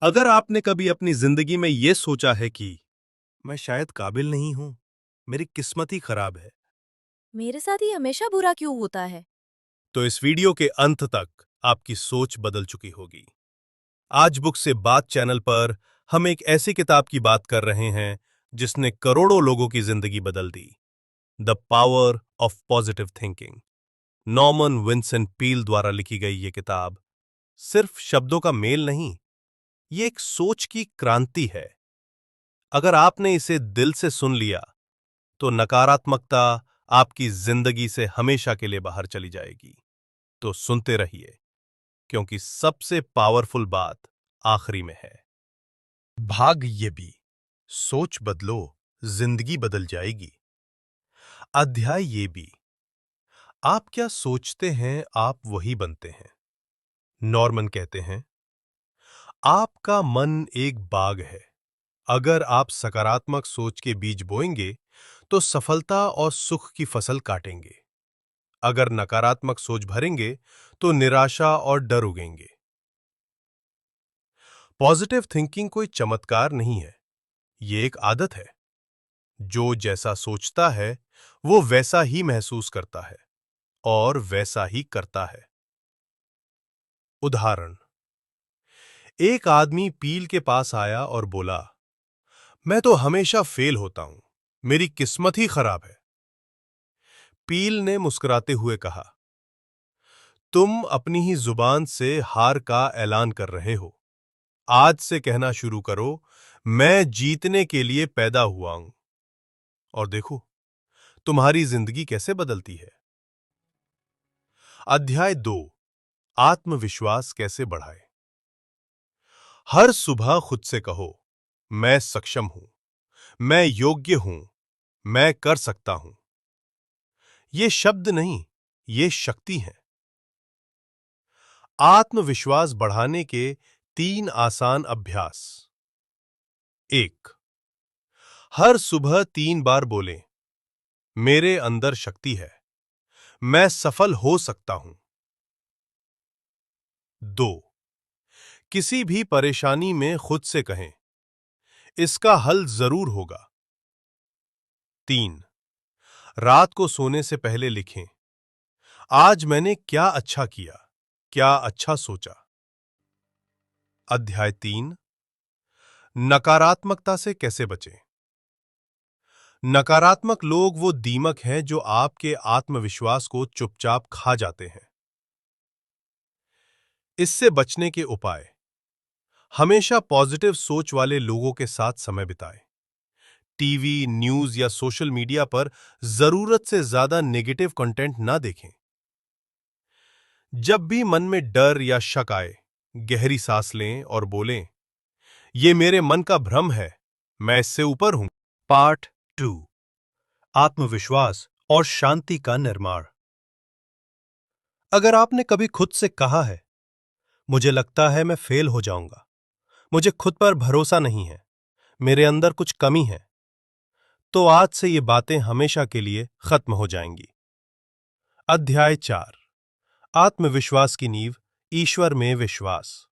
अगर आपने कभी अपनी जिंदगी में ये सोचा है कि मैं शायद काबिल नहीं हूं, मेरी किस्मत ही खराब है, मेरे साथ ही हमेशा बुरा क्यों होता है? तो इस वीडियो के अंत तक आपकी सोच बदल चुकी होगी। आज बुक से बात चैनल पर हम एक ऐसी किताब की बात कर रहे हैं जिसने करोड़ों लोगों की जिंदगी बदल दी। The power of positive thinking. Norman Vincent Peale द्वारा लिखी गई ये किताब सिर्फ शब्दों का मेल नहीं, ये एक सोच की क्रांति है। अगर आपने इसे दिल से सुन लिया तो नकारात्मकता आपकी जिंदगी से हमेशा के लिए बाहर चली जाएगी। तो सुनते रहिए, क्योंकि सबसे पावरफुल बात आखिरी में है। भाग ये भी, सोच बदलो, जिंदगी बदल जाएगी। अध्याय ये भी, आप क्या सोचते हैं आप वही बनते हैं। नॉर्मन कहते हैं, आपका मन एक बाग है। अगर आप सकारात्मक सोच के बीज बोएंगे तो सफलता और सुख की फसल काटेंगे। अगर नकारात्मक सोच भरेंगे तो निराशा और डर उगेंगे। पॉजिटिव थिंकिंग कोई चमत्कार नहीं है, ये एक आदत है। जो जैसा सोचता है वो वैसा ही महसूस करता है और वैसा ही करता है। उदाहरण, एक आदमी पील के पास आया और बोला, मैं तो हमेशा फेल होता हूं, मेरी किस्मत ही खराब है। पील ने मुस्कुराते हुए कहा, तुम अपनी ही जुबान से हार का ऐलान कर रहे हो। आज से कहना शुरू करो, मैं जीतने के लिए पैदा हुआ हूं। और देखो, तुम्हारी जिंदगी कैसे बदलती है। अध्याय 2, आत्मविश्वास कैसे बढ़ाए। हर सुबह खुद से कहो, मैं सक्षम हूं, मैं योग्य हूं, मैं कर सकता हूं। ये शब्द नहीं, ये शक्ति है। आत्मविश्वास बढ़ाने के 3 आसान अभ्यास। 1, हर सुबह 3 बार बोलें, मेरे अंदर शक्ति है, मैं सफल हो सकता हूं। 2, किसी भी परेशानी में खुद से कहें, इसका हल जरूर होगा। 3, रात को सोने से पहले लिखें, आज मैंने क्या अच्छा किया, क्या अच्छा सोचा। अध्याय 3, नकारात्मकता से कैसे बचें। नकारात्मक लोग वो दीमक हैं जो आपके आत्मविश्वास को चुपचाप खा जाते हैं। इससे बचने के उपाय। हमेशा पॉजिटिव सोच वाले लोगों के साथ समय बिताएं। टीवी, न्यूज या सोशल मीडिया पर जरूरत से ज्यादा नेगेटिव कंटेंट ना देखें। जब भी मन में डर या शक आए, गहरी सांस लें और बोलें, ये मेरे मन का भ्रम है, मैं इससे ऊपर हूं। पार्ट 2, आत्मविश्वास और शांति का निर्माण। अगर आपने कभी खुद से कहा है, मुझे लगता है मैं फेल हो जाऊंगा, मुझे खुद पर भरोसा नहीं है, मेरे अंदर कुछ कमी है, तो आज से ये बातें हमेशा के लिए खत्म हो जाएंगी। अध्याय 4, आत्मविश्वास की नींव, ईश्वर में विश्वास।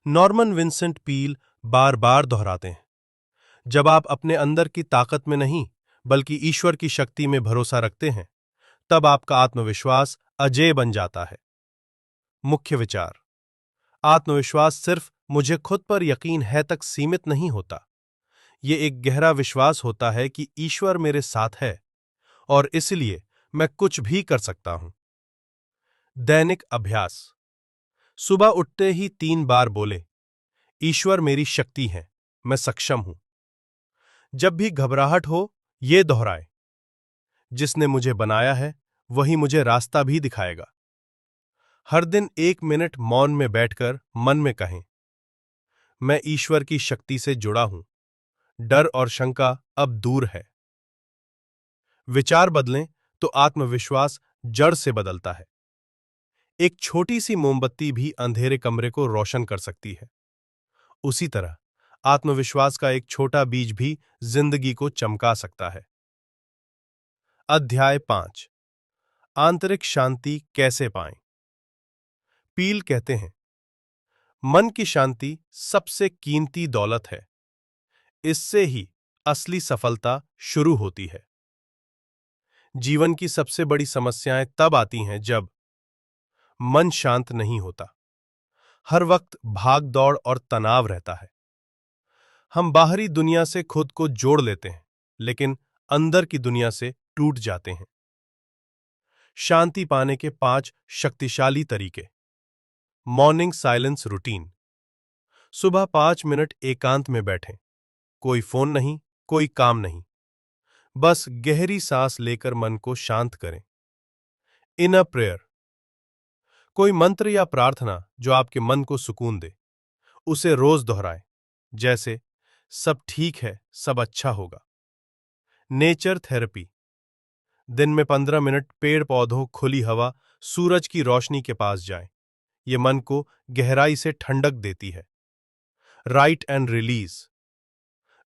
नॉर्मन विंसेंट पील बार बार दोहराते हैं, जब आप अपने अंदर की ताकत में नहीं बल्कि ईश्वर की शक्ति में भरोसा रखते हैं, तब आपका आत्मविश्वास अजेय बन जाता है। मुख्य विचार। आत्मविश्वास सिर्फ मुझे खुद पर यकीन है तक सीमित नहीं होता। ये एक गहरा विश्वास होता है कि ईश्वर मेरे साथ है और इसलिए मैं कुछ भी कर सकता हूं। दैनिक अभ्यास। सुबह उठते ही 3 बार बोले, ईश्वर मेरी शक्ति है, मैं सक्षम हूं। जब भी घबराहट हो, ये दोहराए, जिसने मुझे बनाया है वही मुझे रास्ता भी दिखाएगा। हर दिन 1 मिनट मौन में बैठकर मन में कहें, मैं ईश्वर की शक्ति से जुड़ा हूं, डर और शंका अब दूर है। विचार बदलें तो आत्मविश्वास जड़ से बदलता है। एक छोटी सी मोमबत्ती भी अंधेरे कमरे को रोशन कर सकती है। उसी तरह आत्मविश्वास का एक छोटा बीज भी जिंदगी को चमका सकता है। अध्याय 5, आंतरिक शांति कैसे पाएं। पील कहते हैं, मन की शांति सबसे कीमती दौलत है। इससे ही असली सफलता शुरू होती है। जीवन की सबसे बड़ी समस्याएं तब आती हैं जब मन शांत नहीं होता। हर वक्त भाग दौड़ और तनाव रहता है। हम बाहरी दुनिया से खुद को जोड़ लेते हैं, लेकिन अंदर की दुनिया से टूट जाते हैं। शांति पाने के 5 शक्तिशाली तरीके। Morning silence routine. सुबह 5 मिनट एकांत में बैठें। कोई फोन नहीं, कोई काम नहीं। बस गहरी सांस लेकर मन को शांत करें। Inner prayer. कोई मंत्र या प्रार्थना जो आपके मन को सुकून दे, उसे रोज दोहराएं। जैसे, सब ठीक है, सब अच्छा होगा। Nature therapy. दिन में 15 मिनट पेड़ पौधों, खुली हवा, सूरज की रोशनी के पास जाएं। ये मन को गहराई से ठंडक देती है। Right and release.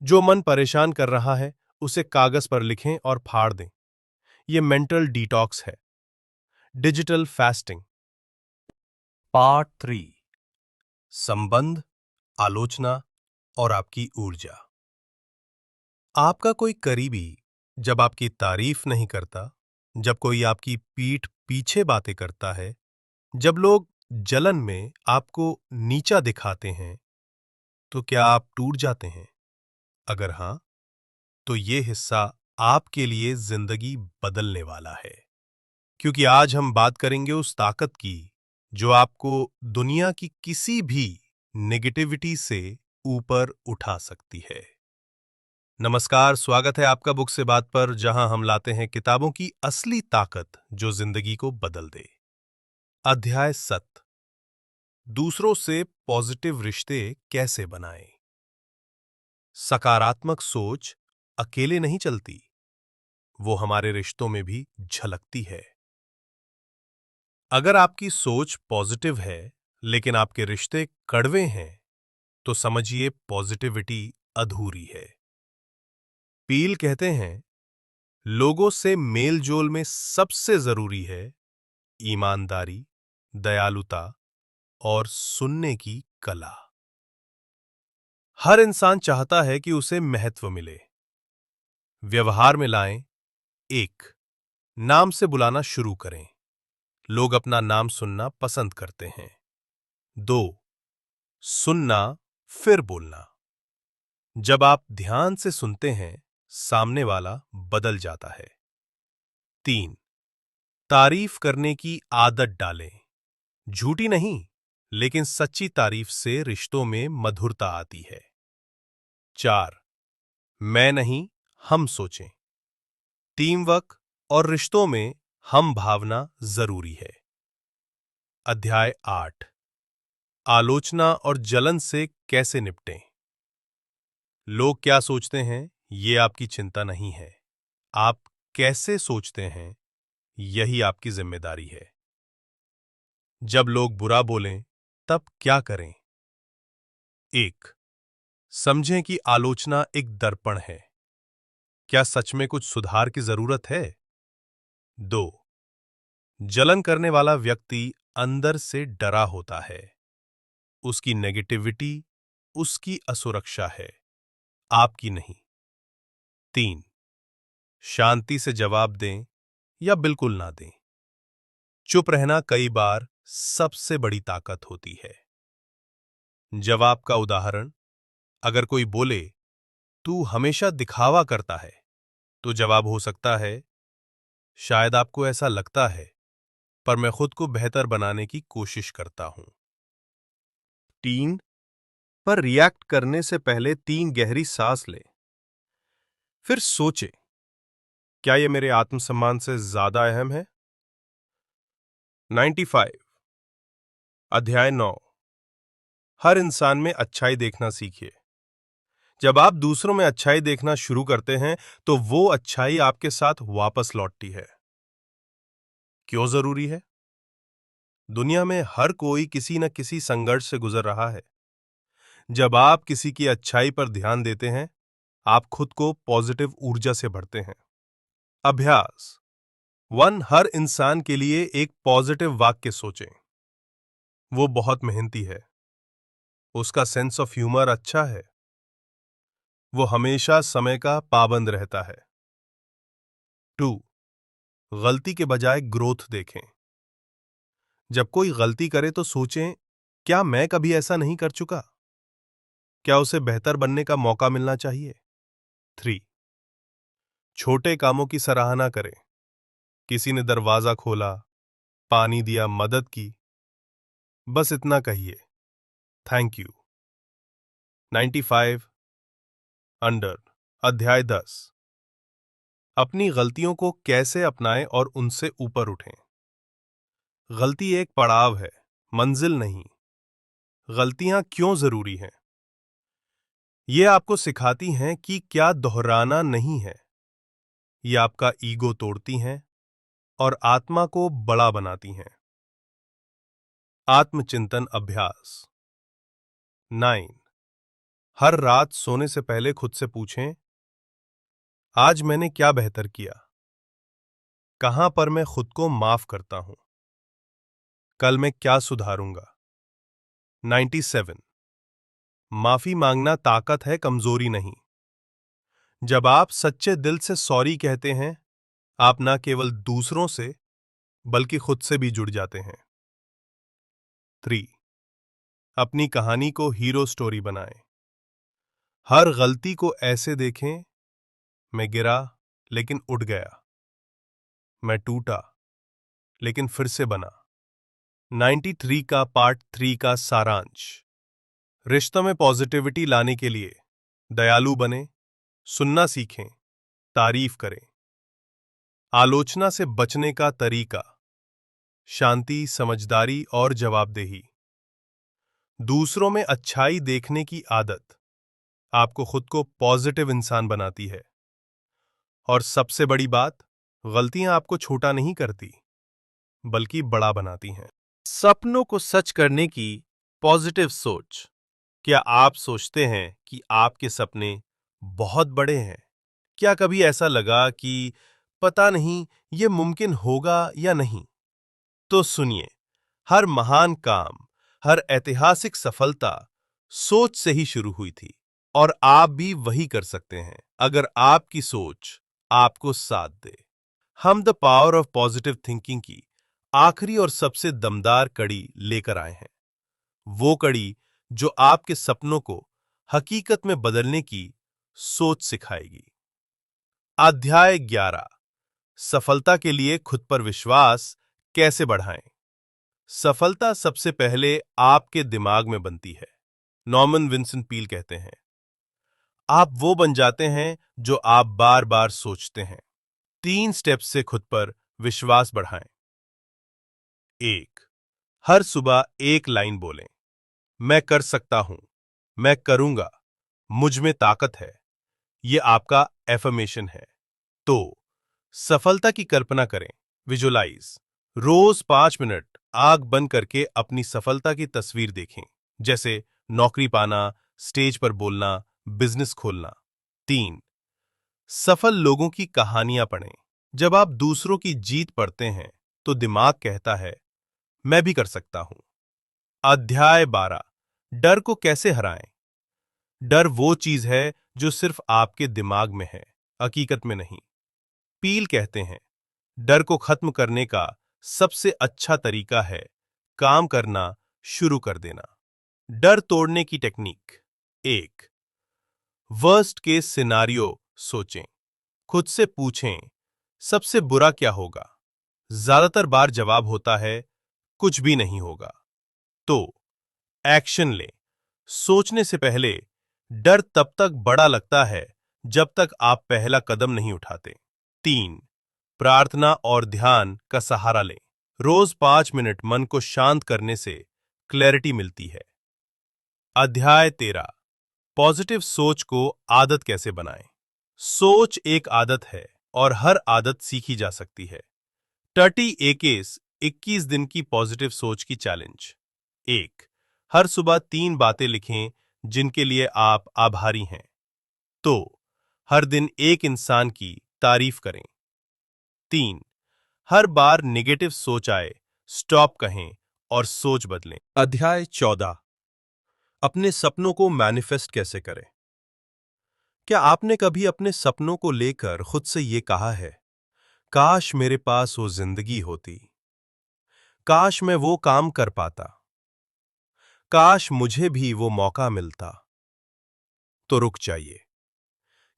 जो मन परेशान कर रहा है, उसे कागज पर लिखें और फाड़ दें। ये मेंटल डिटॉक्स है। Digital fasting. पार्ट 3। संबंध, आलोचना और आपकी ऊर्जा। आपका कोई करीबी जब आपकी तारीफ नहीं करता, जब कोई आपकी पीठ पीछे बातें करता है, जब लोग जलन में आपको नीचा दिखाते हैं, तो क्या आप टूट जाते हैं? अगर हां, तो ये हिस्सा आपके लिए जिंदगी बदलने वाला है। क्योंकि आज हम बात करेंगे उस ताकत की जो आपको दुनिया की किसी भी नेगेटिविटी से ऊपर उठा सकती है। नमस्कार, स्वागत है आपका बुक से बात पर, जहां हम लाते हैं किताबों की असली ताकत जो जिंदगी को बदल दे। अध्याय 7। दूसरों से पॉजिटिव रिश्ते कैसे बनाएं। सकारात्मक सोच अकेले नहीं चलती, वो हमारे रिश्तों में भी झलकती है। अगर आपकी सोच पॉजिटिव है लेकिन आपके रिश्ते कड़वे हैं, तो समझिए पॉजिटिविटी अधूरी है। पील कहते हैं, लोगों से मेल जोल में सबसे जरूरी है ईमानदारी, दयालुता और सुनने की कला। हर इंसान चाहता है कि उसे महत्व मिले। व्यवहार में लाएं। 1, नाम से बुलाना शुरू करें। लोग अपना नाम सुनना पसंद करते हैं। 2, सुनना फिर बोलना। जब आप ध्यान से सुनते हैं, सामने वाला बदल जाता है। 3, तारीफ करने की आदत डालें। झूठी नहीं, लेकिन सच्ची तारीफ से रिश्तों में मधुरता आती है। 4, मैं नहीं, हम सोचें। टीम वर्क और रिश्तों में हम भावना जरूरी है। अध्याय 8। आलोचना और जलन से कैसे निपटें। लोग क्या सोचते हैं, ये आपकी चिंता नहीं है। आप कैसे सोचते हैं, यही आपकी जिम्मेदारी है। जब लोग बुरा बोलें, तब क्या करें? 1, समझें कि आलोचना एक दर्पण है। क्या सच में कुछ सुधार की जरूरत है? 2, जलन करने वाला व्यक्ति अंदर से डरा होता है। उसकी नेगेटिविटी उसकी असुरक्षा है, आपकी नहीं। 3, शांति से जवाब दें या बिल्कुल ना दें। चुप रहना कई बार सबसे बड़ी ताकत होती है। जवाब का उदाहरण, अगर कोई बोले, तू हमेशा दिखावा करता है, तो जवाब हो सकता है, शायद आपको ऐसा लगता है, पर मैं खुद को बेहतर बनाने की कोशिश करता हूं। 3, पर रिएक्ट करने से पहले 3 गहरी सांस लें। फिर सोचें, क्या यह मेरे आत्मसम्मान से ज्यादा अहम है? 95। अध्याय 9। हर इंसान में अच्छाई देखना सीखिए। जब आप दूसरों में अच्छाई देखना शुरू करते हैं, तो वो अच्छाई आपके साथ वापस लौटती है। क्यों जरूरी है? दुनिया में हर कोई किसी न किसी संघर्ष से गुजर रहा है। जब आप किसी की अच्छाई पर ध्यान देते हैं, आप खुद को पॉजिटिव ऊर्जा से भरते हैं। अभ्यास 1, हर इंसान के लिए एक पॉजिटिव वाक्य सोचें। वो बहुत मेहनती है, उसका सेंस ऑफ ह्यूमर अच्छा है। वो हमेशा समय का पाबंद रहता है। 2. गलती के बजाय ग्रोथ देखें। जब कोई गलती करे तो सोचें, क्या मैं कभी ऐसा नहीं कर चुका? क्या उसे बेहतर बनने का मौका मिलना चाहिए? 3. छोटे कामों की सराहना करें। किसी ने दरवाजा खोला, पानी दिया, मदद की, बस इतना कहिए, थैंक यू। 95 अंडर। अध्याय 10। अपनी गलतियों को कैसे अपनाएं और उनसे ऊपर उठें। गलती एक पड़ाव है, मंजिल नहीं। गलतियां क्यों जरूरी हैं? ये आपको सिखाती हैं कि क्या दोहराना नहीं है। ये आपका ईगो तोड़ती हैं और आत्मा को बड़ा बनाती हैं। आत्मचिंतन अभ्यास। 9. हर रात सोने से पहले खुद से पूछें, आज मैंने क्या बेहतर किया? कहां पर मैं खुद को माफ करता हूं? कल मैं क्या सुधारूंगा? 97. माफी मांगना ताकत है, कमजोरी नहीं। जब आप सच्चे दिल से सॉरी कहते हैं, आप न केवल दूसरों से बल्कि खुद से भी जुड़ जाते हैं। 3. अपनी कहानी को हीरो स्टोरी बनाएं। हर गलती को ऐसे देखें, मैं गिरा लेकिन उठ गया, मैं टूटा लेकिन फिर से बना। 93 का पार्ट 3 का सारांश। रिश्तों में पॉजिटिविटी लाने के लिए दयालु बने, सुनना सीखें, तारीफ करें। आलोचना से बचने का तरीका: शांति, समझदारी और जवाबदेही। दूसरों में अच्छाई देखने की आदत आपको खुद को पॉजिटिव इंसान बनाती है। और सबसे बड़ी बात, गलतियां आपको छोटा नहीं करती बल्कि बड़ा बनाती हैं। सपनों को सच करने की पॉजिटिव सोच। क्या आप सोचते हैं कि आपके सपने बहुत बड़े हैं? क्या कभी ऐसा लगा कि पता नहीं ये मुमकिन होगा या नहीं? तो सुनिए, हर महान काम, हर ऐतिहासिक सफलता सोच से ही शुरू हुई थी और आप भी वही कर सकते हैं अगर आपकी सोच आपको साथ दे। हम the power of positive thinking की आखिरी और सबसे दमदार कड़ी लेकर आए हैं। वो कड़ी जो आपके सपनों को हकीकत में बदलने की सोच सिखाएगी। अध्याय 11। सफलता के लिए खुद पर विश्वास कैसे बढ़ाएं। सफलता सबसे पहले आपके दिमाग में बनती है। नॉर्मन विंसेंट पील कहते हैं, आप वो बन जाते हैं जो आप बार बार सोचते हैं। 3 स्टेप्स से खुद पर विश्वास बढ़ाएं। 1. हर सुबह एक लाइन बोलें, मैं कर सकता हूं, मैं करूंगा, मुझ में ताकत है। यह आपका एफर्मेशन है। तो सफलता की कल्पना करें, विजुलाइज। रोज 5 मिनट आंख बंद करके अपनी सफलता की तस्वीर देखें, जैसे नौकरी पाना, स्टेज पर बोलना, बिजनेस खोलना। 3. सफल लोगों की कहानियां पढ़ें। जब आप दूसरों की जीत पढ़ते हैं तो दिमाग कहता है, मैं भी कर सकता हूं। अध्याय 12। डर को कैसे हराएं। डर वो चीज है जो सिर्फ आपके दिमाग में है, हकीकत में नहीं। पील कहते हैं, डर को खत्म करने का सबसे अच्छा तरीका है काम करना शुरू कर देना। डर तोड़ने की टेक्निक। 1. वर्स्ट केस सिनारियो सोचें। खुद से पूछें, सबसे बुरा क्या होगा? ज्यादातर बार जवाब होता है, कुछ भी नहीं होगा। तो एक्शन लें। सोचने से पहले डर तब तक बड़ा लगता है जब तक आप पहला कदम नहीं उठाते। 3. प्रार्थना और ध्यान का सहारा लें। रोज 5 मिनट मन को शांत करने से क्लैरिटी मिलती है। अध्याय 13। पॉजिटिव सोच को आदत कैसे बनाएं। सोच एक आदत है और हर आदत सीखी जा सकती है। 30 एकेस 21 दिन की पॉजिटिव सोच की चैलेंज। 1. हर सुबह 3 बातें लिखें जिनके लिए आप आभारी हैं। तो हर दिन एक इंसान की तारीफ करें। 3. हर बार नेगेटिव सोच आए, स्टॉप कहें और सोच बदलें। अध्याय 14। अपने सपनों को मैनिफेस्ट कैसे करें? क्या आपने कभी अपने सपनों को लेकर खुद से ये कहा है, काश मेरे पास वो जिंदगी होती, काश मैं वो काम कर पाता, काश मुझे भी वो मौका मिलता? तो रुक जाइए,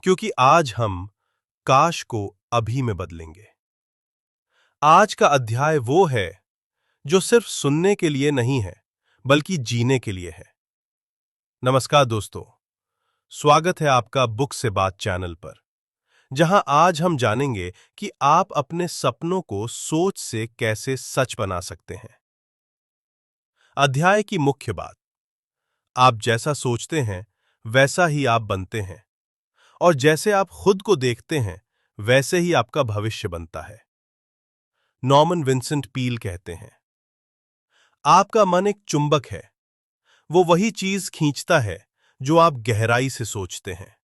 क्योंकि आज हम काश को अभी में बदलेंगे। आज का अध्याय वो है जो सिर्फ सुनने के लिए नहीं है, बल्कि जीने के लिए है। नमस्कार दोस्तों, स्वागत है आपका बुक से बात चैनल पर, जहां आज हम जानेंगे कि आप अपने सपनों को सोच से कैसे सच बना सकते हैं। अध्याय की मुख्य बात, आप जैसा सोचते हैं वैसा ही आप बनते हैं, और जैसे आप खुद को देखते हैं वैसे ही आपका भविष्य बनता है। नॉर्मन विंसेंट पील कहते हैं, आपका मन एक चुंबक है, वो वही चीज खींचता है जो आप गहराई से सोचते हैं।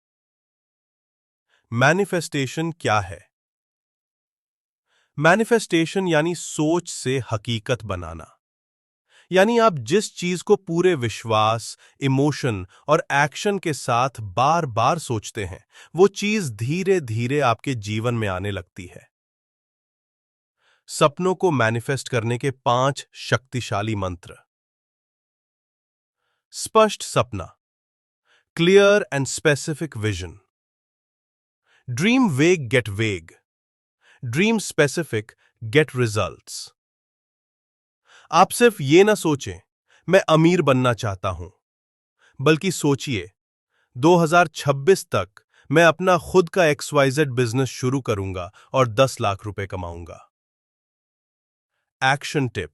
मैनिफेस्टेशन क्या है? मैनिफेस्टेशन यानी सोच से हकीकत बनाना। यानी आप जिस चीज को पूरे विश्वास, इमोशन और एक्शन के साथ बार बार सोचते हैं, वो चीज धीरे धीरे आपके जीवन में आने लगती है। सपनों को मैनिफेस्ट करने के 5 शक्तिशाली मंत्र। स्पष्ट सपना, clear and specific vision. Dream वेग गेट वेग, ड्रीम स्पेसिफिक गेट रिजल्ट्स। आप सिर्फ ये ना सोचें, मैं अमीर बनना चाहता हूं, बल्कि सोचिए 2026 तक मैं अपना खुद का XYZ बिजनेस शुरू करूंगा और 10 लाख रुपए कमाऊंगा। एक्शन टिप,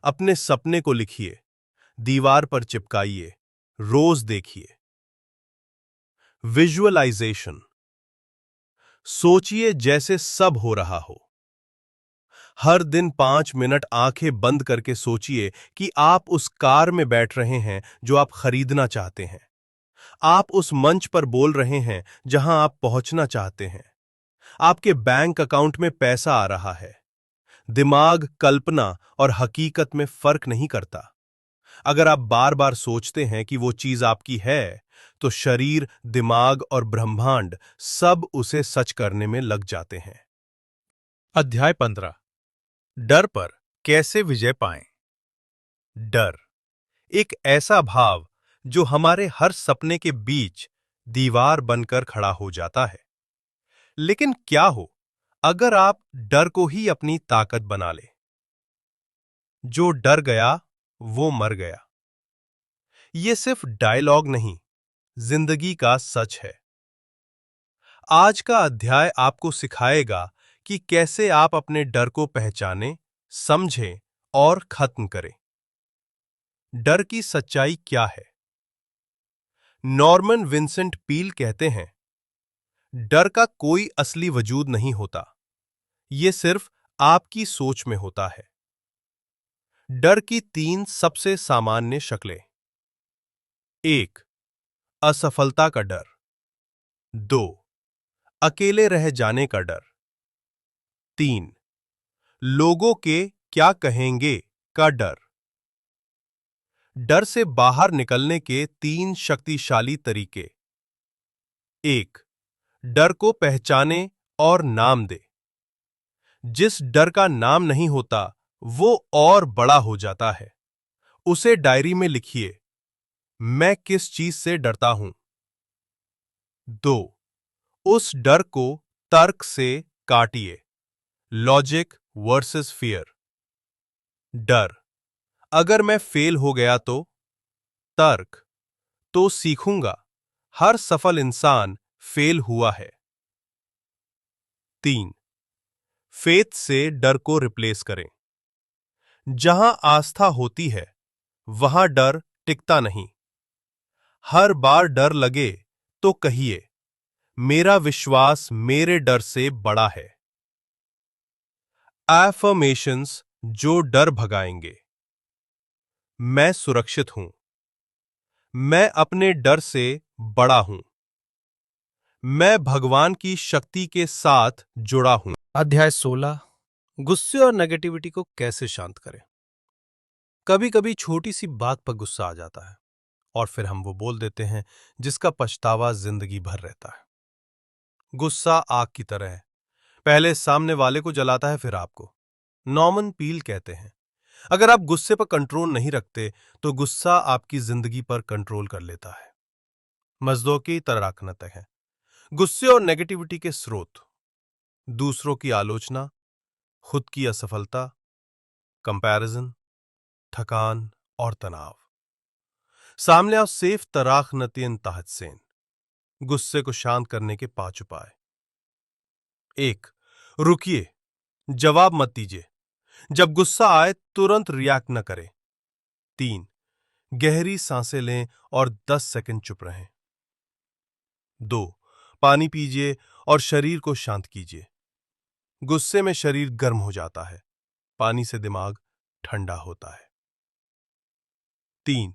अपने सपने को लिखिए, दीवार पर चिपकाइए, रोज देखिए। विजुअलाइजेशन, सोचिए जैसे सब हो रहा हो। हर दिन 5 मिनट आंखें बंद करके सोचिए कि आप उस कार में बैठ रहे हैं जो आप खरीदना चाहते हैं। आप उस मंच पर बोल रहे हैं जहां आप पहुंचना चाहते हैं। आपके बैंक अकाउंट में पैसा आ रहा है। दिमाग कल्पना और हकीकत में फर्क नहीं करता। अगर आप बार बार सोचते हैं कि वो चीज आपकी है, तो शरीर, दिमाग और ब्रह्मांड सब उसे सच करने में लग जाते हैं। अध्याय 15, डर पर कैसे विजय पाएं। डर एक ऐसा भाव जो हमारे हर सपने के बीच दीवार बनकर खड़ा हो जाता है। लेकिन क्या हो अगर आप डर को ही अपनी ताकत बना ले? जो डर गया वो मर गया। ये सिर्फ डायलॉग नहीं, जिंदगी का सच है। आज का अध्याय आपको सिखाएगा कि कैसे आप अपने डर को पहचानें, समझें और खत्म करें। डर की सच्चाई क्या है? नॉर्मन विंसेंट पील कहते हैं, डर का कोई असली वजूद नहीं होता, ये सिर्फ आपकी सोच में होता है। डर की 3 सबसे सामान्य शक्लें। 1. असफलता का डर। 2. अकेले रह जाने का डर। 3. लोगों के क्या कहेंगे का डर। डर से बाहर निकलने के 3 शक्तिशाली तरीके। 1. डर को पहचाने और नाम दे। जिस डर का नाम नहीं होता, वो और बड़ा हो जाता है। उसे डायरी में लिखिए, मैं किस चीज से डरता हूं। 2. उस डर को तर्क से काटिए। Logic versus fear. डर, अगर मैं फेल हो गया तो? तर्क, तो सीखूंगा, हर सफल इंसान फेल हुआ है। 3. फेथ से डर को रिप्लेस करें। जहां आस्था होती है, वहां डर टिकता नहीं। हर बार डर लगे तो कहिए, मेरा विश्वास मेरे डर से बड़ा है। एफर्मेशंस जो डर भगाएंगे। मैं सुरक्षित हूं। मैं अपने डर से बड़ा हूं। मैं भगवान की शक्ति के साथ जुड़ा हूं। अध्याय 16, गुस्से और नेगेटिविटी को कैसे शांत करें। कभी कभी छोटी सी बात पर गुस्सा आ जाता है और फिर हम वो बोल देते हैं जिसका पछतावा जिंदगी भर रहता है। गुस्सा आग की तरह है, पहले सामने वाले को जलाता है फिर आपको। नॉर्मन पील कहते हैं, अगर आप गुस्से पर कंट्रोल नहीं रखते तो गुस्सा आपकी जिंदगी पर कंट्रोल कर लेता है। मजदों की तरह है गुस्से और नेगेटिविटी के स्रोत: दूसरों की आलोचना, खुद की असफलता, कंपैरिजन, थकान और तनाव। सामने आओ सेफ तराख नतीन ताहतसेन। गुस्से को शांत करने के 5 उपाय। 1. रुकिए, जवाब मत दीजिए। जब गुस्सा आए तुरंत रिएक्ट न करें। 3. गहरी सांसें लें और 10 सेकंड चुप रहें। 2. पानी पीजिए और शरीर को शांत कीजिए। गुस्से में शरीर गर्म हो जाता है, पानी से दिमाग ठंडा होता है। 3.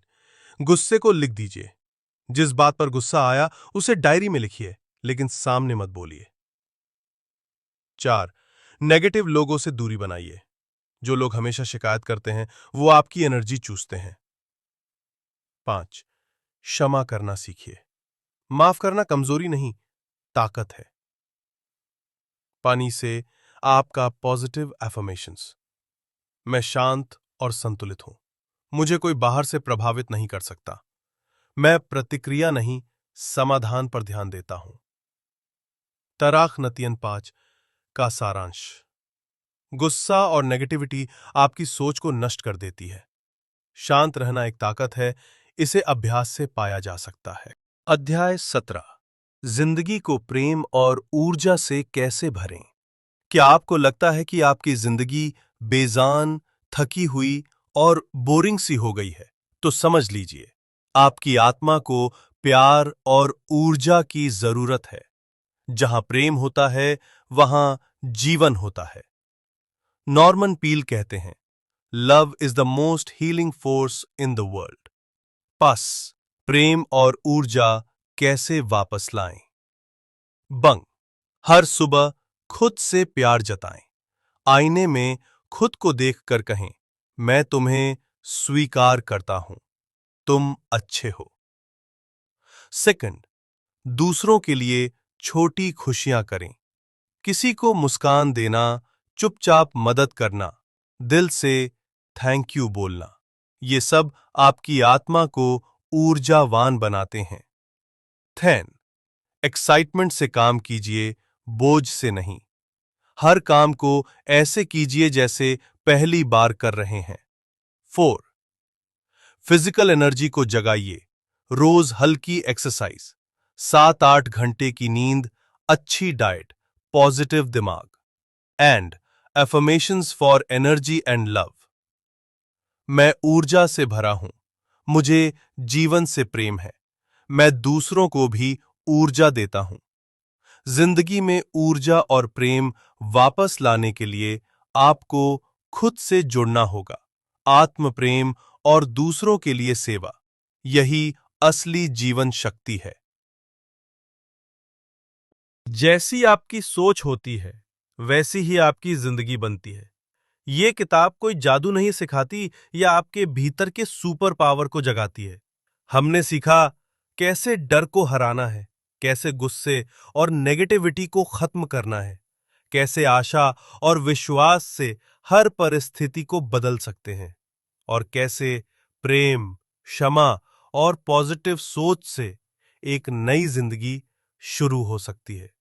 गुस्से को लिख दीजिए। जिस बात पर गुस्सा आया उसे डायरी में लिखिए, लेकिन सामने मत बोलिए। 4. नेगेटिव लोगों से दूरी बनाइए। जो लोग हमेशा शिकायत करते हैं वो आपकी एनर्जी चूसते हैं। 5. क्षमा करना सीखिए। माफ करना कमजोरी नहीं, ताकत है। पानी से आपका पॉजिटिव एफर्मेशंस: मैं शांत और संतुलित हूं, मुझे कोई बाहर से प्रभावित नहीं कर सकता। मैं प्रतिक्रिया नहीं, समाधान पर ध्यान देता हूं। तराख नतियन 5 का सारांश: गुस्सा और नेगेटिविटी आपकी सोच को नष्ट कर देती है। शांत रहना एक ताकत है, इसे अभ्यास से पाया जा सकता है। अध्याय 17: जिंदगी को प्रेम और ऊर्जा से कैसे भरें। क्या आपको लगता है कि आपकी जिंदगी बेजान, थकी हुई और बोरिंग सी हो गई है? तो समझ लीजिए, आपकी आत्मा को प्यार और ऊर्जा की जरूरत है। जहां प्रेम होता है वहां जीवन होता है। नॉर्मन पील कहते हैं, love is the most healing force in the world. बस प्रेम और ऊर्जा कैसे वापस लाएं? बंग: हर सुबह खुद से प्यार जताएं। आईने में खुद को देखकर कहें, मैं तुम्हें स्वीकार करता हूं, तुम अच्छे हो। सेकंड, दूसरों के लिए छोटी खुशियां करें। किसी को मुस्कान देना, चुपचाप मदद करना, दिल से थैंक यू बोलना, ये सब आपकी आत्मा को ऊर्जावान बनाते हैं। थैन, एक्साइटमेंट से काम कीजिए, बोझ से नहीं। हर काम को ऐसे कीजिए जैसे पहली बार कर रहे हैं। 4. फिजिकल एनर्जी को जगाइए। रोज हल्की एक्सरसाइज, 7-8 घंटे की नींद, अच्छी डाइट, पॉजिटिव दिमाग। And affirmations for energy and love: मैं ऊर्जा से भरा हूं, मुझे जीवन से प्रेम है, मैं दूसरों को भी ऊर्जा देता हूं। जिंदगी में ऊर्जा और प्रेम वापस लाने के लिए आपको खुद से जुड़ना होगा। आत्म प्रेम और दूसरों के लिए सेवा, यही असली जीवन शक्ति है। जैसी आपकी सोच होती है वैसी ही आपकी जिंदगी बनती है। ये किताब कोई जादू नहीं सिखाती या आपके भीतर के सुपर पावर को जगाती है। हमने सीखा कैसे डर को हराना है, कैसे गुस्से और नेगेटिविटी को खत्म करना है, कैसे आशा और विश्वास से हर परिस्थिति को बदल सकते हैं, और कैसे प्रेम, क्षमा और पॉजिटिव सोच से एक नई जिंदगी शुरू हो सकती है।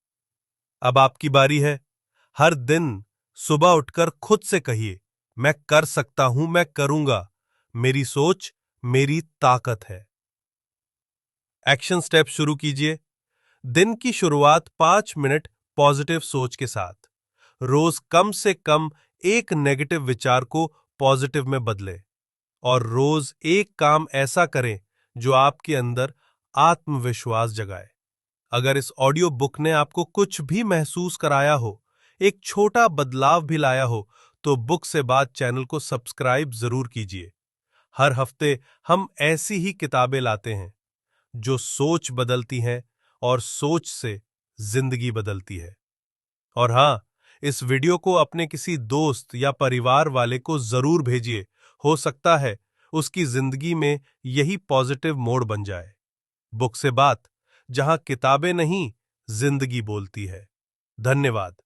अब आपकी बारी है। हर दिन सुबह उठकर खुद से कहिए, मैं कर सकता हूं, मैं करूंगा, मेरी सोच मेरी ताकत है। एक्शन स्टेप शुरू कीजिए। दिन की शुरुआत 5 मिनट पॉजिटिव सोच के साथ। रोज कम से कम एक नेगेटिव विचार को पॉजिटिव में बदले, और रोज एक काम ऐसा करें जो आपके अंदर आत्मविश्वास जगाए। अगर इस ऑडियो बुक ने आपको कुछ भी महसूस कराया हो, एक छोटा बदलाव भी लाया हो, तो बुक से बात चैनल को सब्सक्राइब जरूर कीजिए। हर हफ्ते हम ऐसी ही किताबें लाते हैं जो सोच बदलती हैं और सोच से जिंदगी बदलती है। और हाँ, इस वीडियो को अपने किसी दोस्त या परिवार वाले को जरूर भेजिए। हो सकता है उसकी जिंदगी में यही पॉजिटिव मोड़ बन जाए। बुक से बात, जहां किताबें नहीं, जिंदगी बोलती है। धन्यवाद।